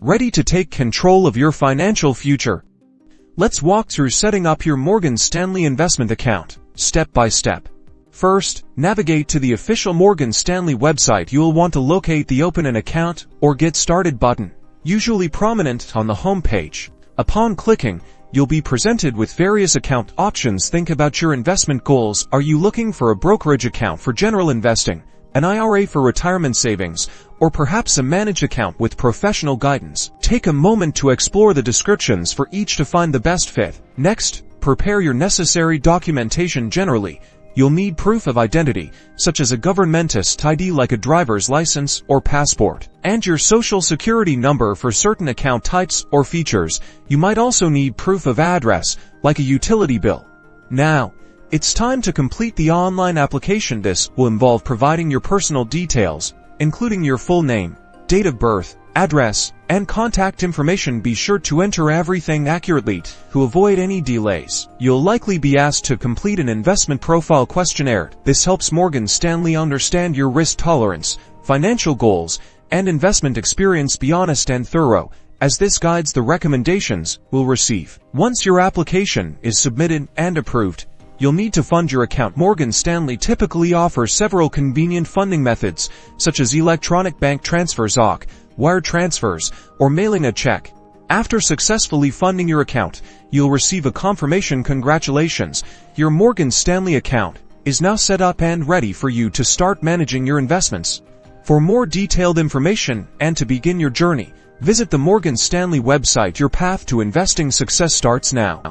ready to take control of your financial future. Let's walk through setting up your Morgan Stanley investment account, step by step. First, navigate to the official Morgan Stanley website. You'll want to locate the Open an Account or Get Started button, usually prominent on the home page. Upon clicking, you'll be presented with various account options. Think about your investment goals. Are you looking for a brokerage account for general investing, an IRA for retirement savings, or perhaps a managed account with professional guidance? Take a moment to explore the descriptions for each to find the best fit. Next, prepare your necessary documentation. Generally, you'll need proof of identity, such as a governmentist ID like a driver's license or passport, and your social security number for certain account types or features. You might also need proof of address, like a utility bill. Now, it's time to complete the online application. This will involve providing your personal details, including your full name, date of birth, address, and contact information. Be sure to enter everything accurately to avoid any delays. You'll likely be asked to complete an investment profile questionnaire. This helps Morgan Stanley understand your risk tolerance, financial goals, and investment experience. Be honest and thorough, as this guides the recommendations we'll receive. Once your application is submitted and approved, you'll need to fund your account. Morgan Stanley typically offers several convenient funding methods, such as electronic bank transfers, wire transfers, or mailing a check. After successfully funding your account, you'll receive a confirmation. Congratulations, your Morgan Stanley account is now set up and ready for you to start managing your investments. For more detailed information and to begin your journey, visit the Morgan Stanley website. Your path to investing success starts now.